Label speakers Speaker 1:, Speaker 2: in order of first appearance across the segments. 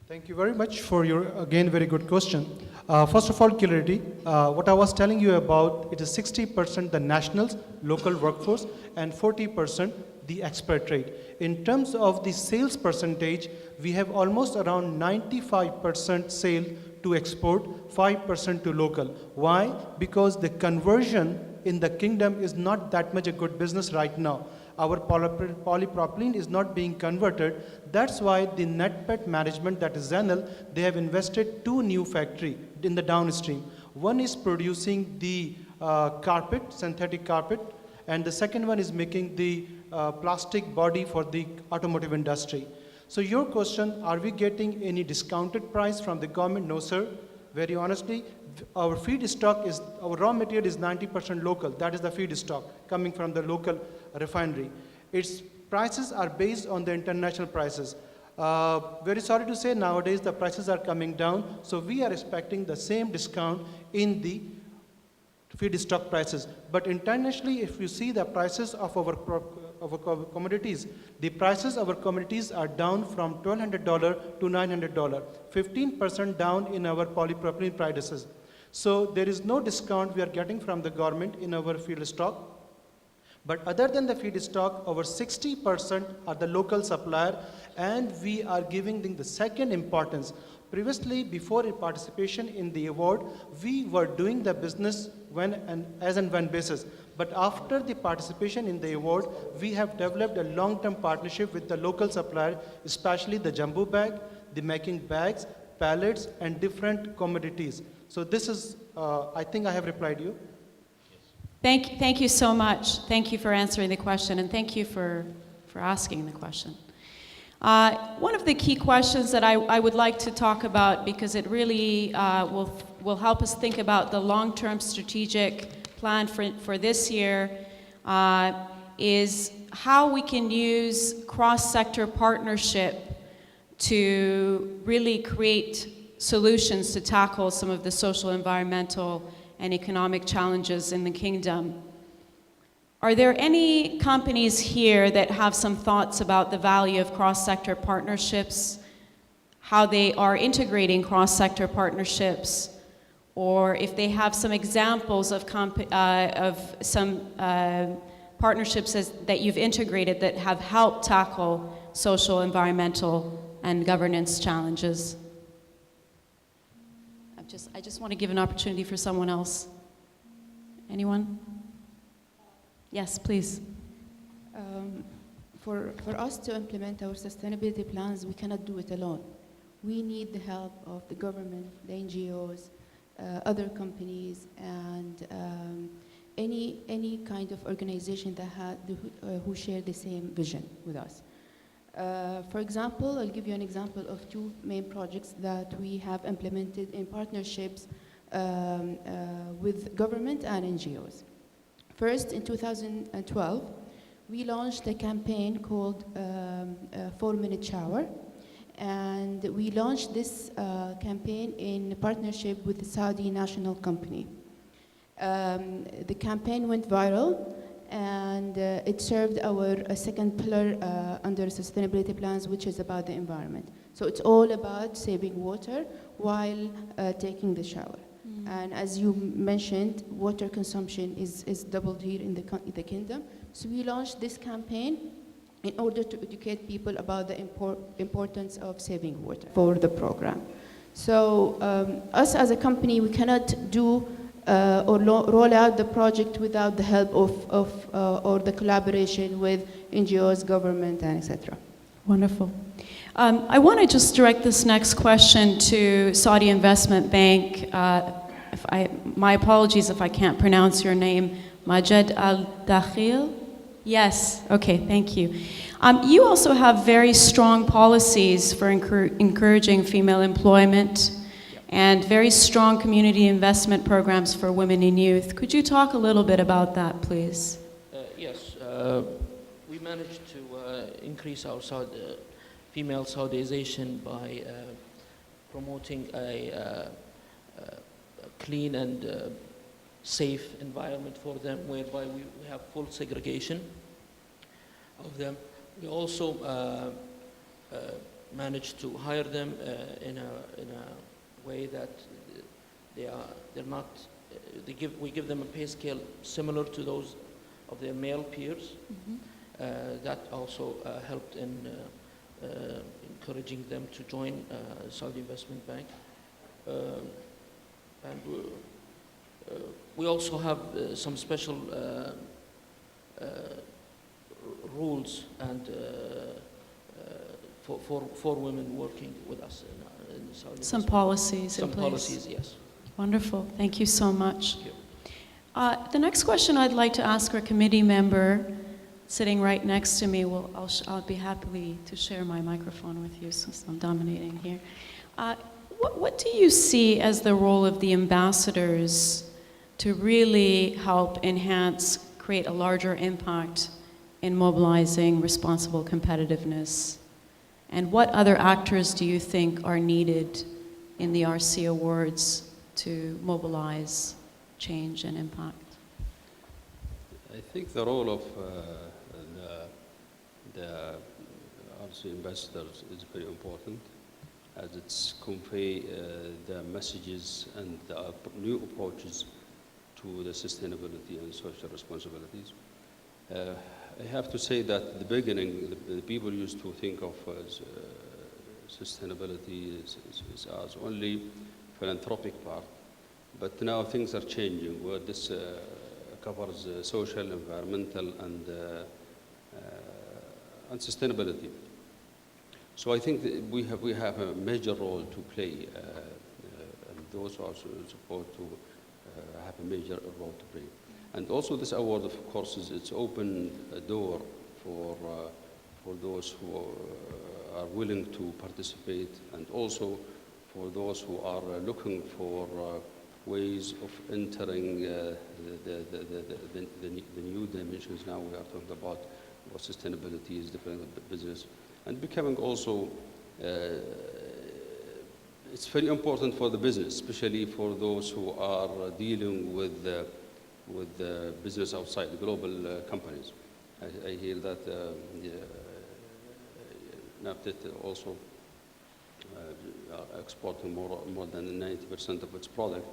Speaker 1: Thank you very much for your, again, very good question. First of all, clarity. What I was telling you about, it is 60% the nationals, local workforce, and 40% the expatriate. In terms of the sales percentage, we have almost around 95% sale to export, 5% to local. Why? Because the conversion in the kingdom is not that much a good business right now. Our polypropylene is not being converted. That's why the NetPet management, that is Zenel, they have invested 2 new factories in the downstream. One is producing the carpet, synthetic carpet, and the second one is making the plastic body for the automotive industry. So your question, are we getting any discounted price from the government? No, sir. Very honestly, our feedstock is, our raw material is 90% local. That is the feedstock coming from the local refinery. Its prices are based on the international prices. Very sorry to say, nowadays the prices are coming down, so we are expecting the same discount in the feedstock prices. But internationally, if you see the prices of our commodities, the prices of our commodities are down from $1,200 to $900, 15% down in our polypropylene prices. So there is no discount we are getting from the government in our feedstock. But other than the feedstock, over 60% are the local supplier, and we are giving them the second importance. Previously, before participation in the award, we were doing the business as and when basis. But after the participation in the award, we have developed a long-term partnership with the local supplier, especially the jumbo bag, the making bags, pallets, and different commodities. So this is, I think I have replied you.
Speaker 2: Thank you so much. Thank you for answering the question, and thank you for asking the question. One of the key questions that I would like to talk about, because it really will help us think about the long-term strategic plan for this year, is how we can use cross-sector partnership to really create solutions to tackle some of the social, environmental, and economic challenges in the kingdom. Are there any companies here that have some thoughts about the value of cross-sector partnerships, how they are integrating cross-sector partnerships, or if they have some examples of some partnerships that you've integrated that have helped tackle social, environmental, and governance challenges? I just want to give an opportunity for someone else. Anyone? Yes, please.
Speaker 3: For us to implement our sustainability plans, we cannot do it alone. We need the help of the government, the NGOs, other companies, and any kind of organization that who share the same vision with us. For example, I'll give you an example of 2 main projects that we have implemented in partnerships with government and NGOs. First, in 2012, we launched a campaign called 4-Minute Shower, and we launched this campaign in partnership with the Saudi National Company. The campaign went viral, and it served our second pillar under sustainability plans, which is about the environment. So it's all about saving water while taking the shower. And as you mentioned, water consumption is doubled here in the kingdom. So we launched this campaign in order to educate people about the importance of saving water for the program. So us as a company, we cannot do or roll out the project without the help or the collaboration with NGOs, government, and etc.
Speaker 2: Wonderful. I want to just direct this next question to Saudi Investment Bank. My apologies if I can't pronounce your name. Majed Al-Dakhil? Yes, okay, thank you. You also have very strong policies for encouraging female employment and very strong community investment programs for women and youth. Could you talk a little bit about that, please?
Speaker 4: Yes, we managed to increase our female Saudization by promoting a clean and safe environment for them, whereby we have full segregation of them. We also managed to hire them in a way that they're not. We give them a pay scale similar to those of their male peers. That also helped in encouraging them to join Saudi Investment Bank. And we also have some special rules and for women working with us in Saudi.
Speaker 2: Some policies in place.
Speaker 4: Some policies, yes.
Speaker 2: Wonderful. Thank you so much.
Speaker 4: Thank you.
Speaker 2: The next question I'd like to ask our committee member sitting right next to me, I'll be happy to share my microphone with you since I'm dominating here. What do you see as the role of the ambassadors to really help enhance, create a larger impact in mobilizing responsible competitiveness? And what other actors do you think are needed in the RC Awards to mobilize change and impact?
Speaker 5: I think the role of the RC ambassadors is very important, as it's convey the messages and the new approaches to the sustainability and social responsibilities. I have to say that at the beginning, the people used to think of sustainability as only philanthropic part, but now things are changing, where this covers social, environmental, and sustainability. So I think that we have a major role to play, and those who are supposed to have a major role to play. And also this award, of course, it's open a door for those who are willing to participate, and also for those who are looking for ways of entering the new dimensions. Now we are talking about what sustainability is different business, and becoming also, it's very important for the business, especially for those who are dealing with the business outside, the global companies. I hear that NAFTA also are exporting more than 90% of its product.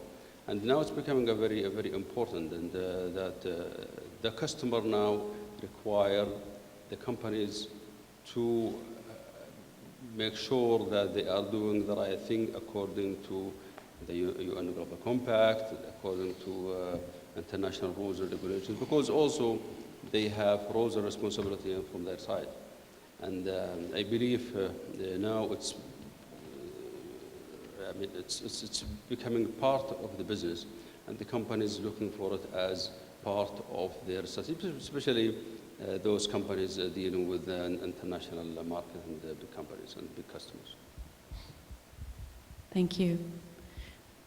Speaker 5: And now it's becoming a very important, and that the customer now require the companies to make sure that they are doing the right thing according to the UN Global Compact, according to international rules and regulations, because also they have roles and responsibility from their side. And I believe now it's becoming part of the business, and the companies looking for it as part of their strategy, especially those companies dealing with the international market and big companies and big customers.
Speaker 2: Thank you.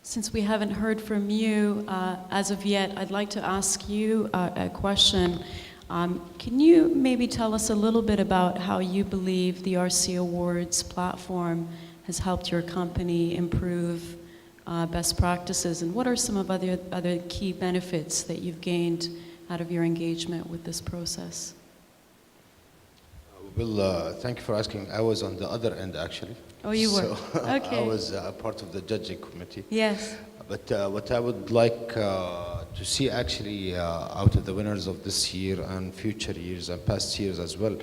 Speaker 2: Since we haven't heard from you as of yet, I'd like to ask you a question. Can you maybe tell us a little bit about how you believe the RC Awards platform has helped your company improve best practices, and what are some of other key benefits that you've gained out of your engagement with this process?
Speaker 6: Well, thank you for asking. I was on the other end, actually.
Speaker 2: Oh, you were?
Speaker 6: So,
Speaker 2: Okay.
Speaker 6: I was part of the judging committee.
Speaker 2: Yes.
Speaker 6: But what I would like to see actually out of the winners of this year and future years and past years as well,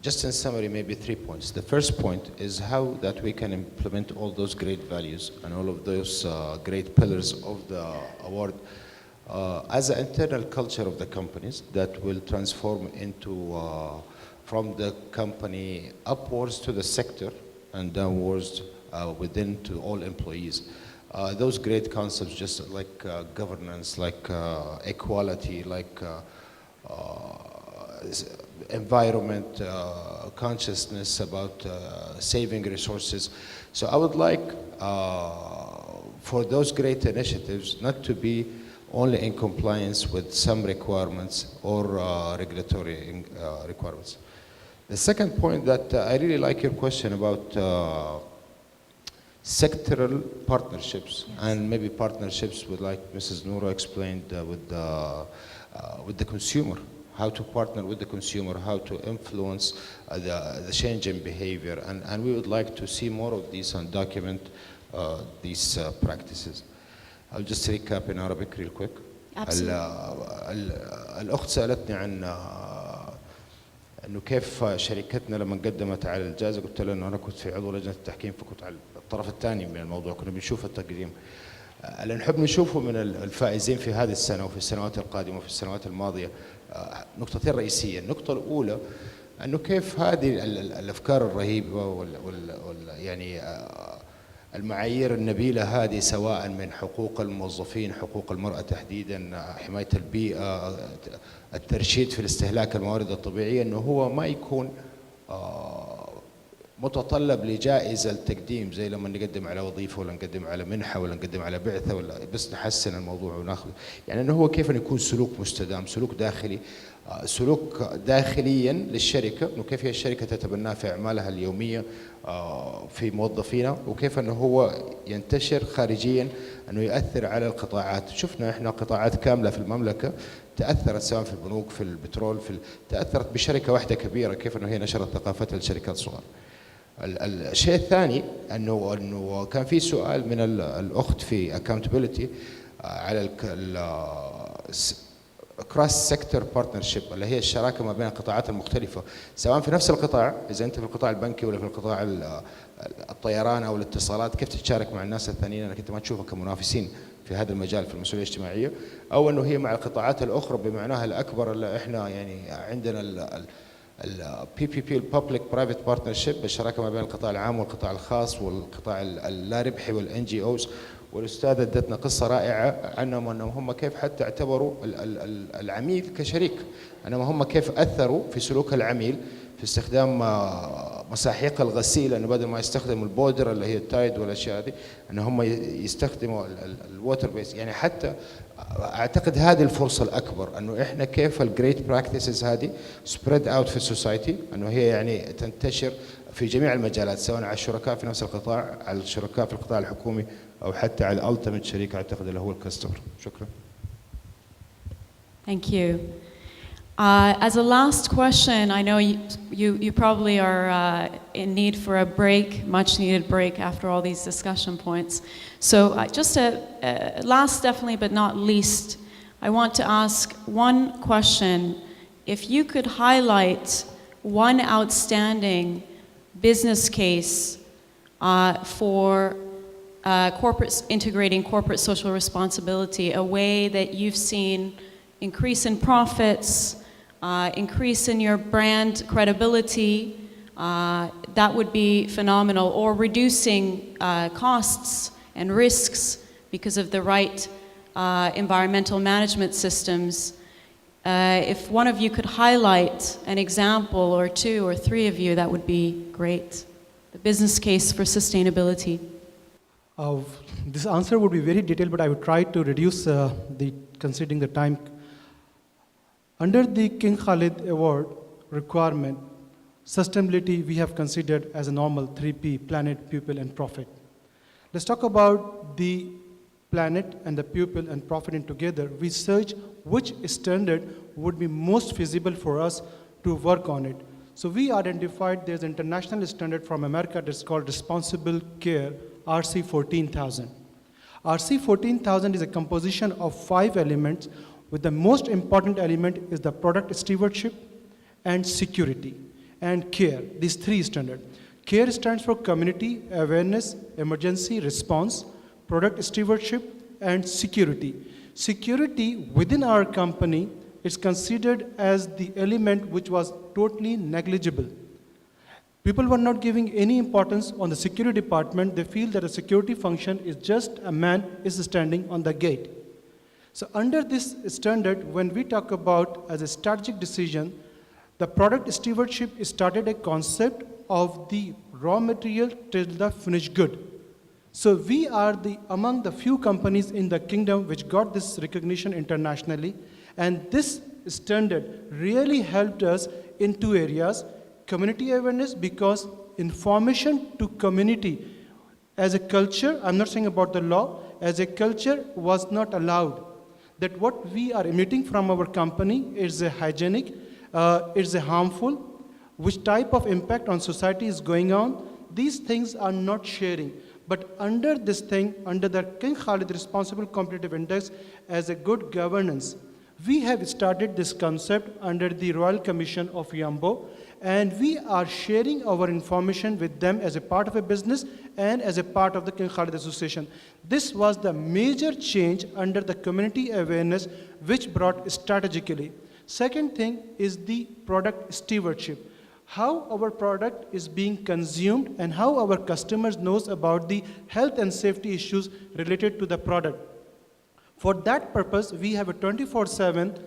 Speaker 6: just in summary, maybe 3 points. The first point is how that we can implement all those great values and all of those great pillars of the award as an internal culture of the companies that will transform into from the company upwards to the sector and downwards within to all employees. Those great concepts, just like governance, like equality, like environment, consciousness about saving resources. So I would like for those great initiatives not to be only in compliance with some requirements or regulatory requirements. The second point that I really like your question about sectoral partnerships, yes, and maybe partnerships with, like Mrs. Noura explained, with the consumer. how to partner with the consumer, how to influence the change in behavior. And we would like to see more of these and document these practices. I'll just recap in Arabic real quick.
Speaker 2: Absolutely.
Speaker 6: الأخت سألتني عن انه كيف شركتنا لما قدمت على الجائزه، قلت لها انه انا كنت في عضو لجنه التحكيم، فكنت على الطرف الثاني من الموضوع، كنا بنشوف التقديم. اللي نحب نشوفه من الفائزين في هذه السنه وفي السنوات القادمه وفي السنوات الماضيه نقطتين رئيسيه. النقطه الاولى انه كيف هذه الافكار الرهيبه يعني المعايير النبيله هذه، سواء من حقوق الموظفين، حقوق المراه تحديدا، حمايه البيئه، الترشيد في الاستهلاك الموارد الطبيعيه، انه هو ما يكون متطلب لجائزه التقديم زي لما نقدم على وظيفه ولا نقدم على منحه ولا نقدم على بعثه ولا بس نحسن الموضوع وناخذ. يعني انه هو كيف يكون سلوك مستدام، سلوك داخلي، سلوك داخليا للشركه، انه كيف هي الشركه تتبناه في اعمالها اليوميه في موظفينا، وكيف انه هو ينتشر خارجيا، انه يؤثر على القطاعات. شفنا احنا قطاعات كامله في المملكه تاثرت، سواء في البنوك، في البترول، تاثرت بشركه واحده كبيره، كيف انه هي نشرت ثقافتها لشركات صغار. الشيء الثاني انه كان في سؤال من الاخت في accountability على كروس سيكتور بارتنرشيب، اللي هي الشراكه ما بين القطاعات المختلفه، سواء في نفس القطاع، اذا انت في القطاع البنكي ولا في القطاع الطيران او الاتصالات، كيف تتشارك مع الناس الثانيين انك انت ما تشوفها كمنافسين في هذا المجال في المسؤوليه الاجتماعيه، او انه هي مع القطاعات الاخرى بمعناها الاكبر، اللي احنا يعني عندنا البي بي بي، الببليك برايفت بارتنرشيب، الشراكه ما بين القطاع العام والقطاع الخاص والقطاع اللا ربحي والان جي اوز. والاستاذه ادتنا قصه رائعه عنهم، انهم هم كيف حتى اعتبروا العميل كشريك، انهم هم كيف اثروا في سلوك العميل في استخدام مساحيق الغسيل، انه بدل ما يستخدموا البودر اللي هي التايد والاشياء هذه، ان هم يستخدموا الووتر بيس. يعني حتى اعتقد هذه الفرصه الاكبر، انه احنا كيف الجريت براكتسز هذه سبريد اوت في السوسايتي، انه هي يعني تنتشر في جميع المجالات، سواء على الشركاء في نفس القطاع، على الشركاء في القطاع الحكومي، او حتى على الالتيميت شريك اعتقد اللي هو الكاستمر. شكرا.
Speaker 2: Thank you. As a last question, I know you probably are in need for a break, much needed break after all these discussion points. So just a last, definitely, but not least, I want to ask one question. If you could highlight one outstanding business case for integrating corporate social responsibility, a way that you've seen increase in profits, increase in your brand credibility, that would be phenomenal, or reducing costs and risks because of the right environmental management systems. If one of you could highlight an example, or two or three of you, that would be great. The business case for sustainability.
Speaker 1: This answer would be very detailed, but I would try to reduce considering the time. Under the King Khalid Award requirement, sustainability we have considered as a normal 3P, planet, people, and profit. Let's talk about the planet and the people and profit in together. We search which standard would be most feasible for us to work on it. So we identified there's an international standard from America that's called Responsible Care, RC 14000. RC 14000 is a composition of 5 elements, with the most important element is the product stewardship and security and care, these 3 standards. Care stands for community awareness, emergency response, product stewardship, and security. Security within our company is considered as the element which was totally negligible. People were not giving any importance on the security department. They feel that a security function is just a man is standing on the gate. So under this standard, when we talk about as a strategic decision, the product stewardship started a concept of the raw material till the finished good. So we are among the few companies in the kingdom which got this recognition internationally, and this standard really helped us in 2 areas. Community awareness, because information to community as a culture, I'm not saying about the law, as a culture was not allowed. that what we are emitting from our company is a hygienic, is a harmful, which type of impact on society is going on. These things are not sharing. But under this thing, under the King Khalid Responsible Competitive Index, as a good governance, we have started this concept under the Royal Commission of Yambo, and we are sharing our information with them as a part of a business and as a part of the King Khalid Association. This was the major change under the community awareness which brought strategically. Second thing is the product stewardship. How our product is being consumed and how our customers knows about the health and safety issues related to the product. For that purpose, we have a 24/7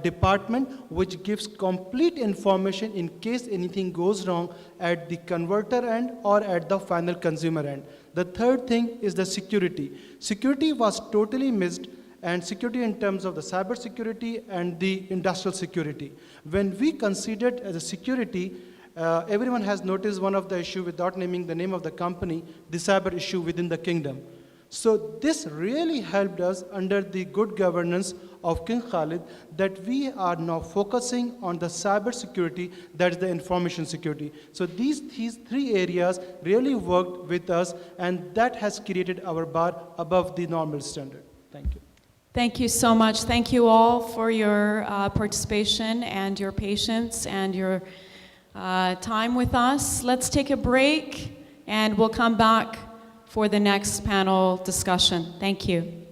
Speaker 1: department which gives complete information in case anything goes wrong at the converter end or at the final consumer end. The third thing is the security. Security was totally missed, and security in terms of the cyber security and the industrial security. When we considered as a security, everyone has noticed one of the issue, without naming the name of the company, the cyber issue within the kingdom. So this really helped us under the good governance of King Khalid, that we are now focusing on the cyber security, that is the information security. So these three areas really worked with us, and that has created our bar above the normal standard. Thank you.
Speaker 2: Thank you so much. Thank you all for your participation and your patience and your time with us. Let's take a break, and we'll come back for the next panel discussion. Thank you.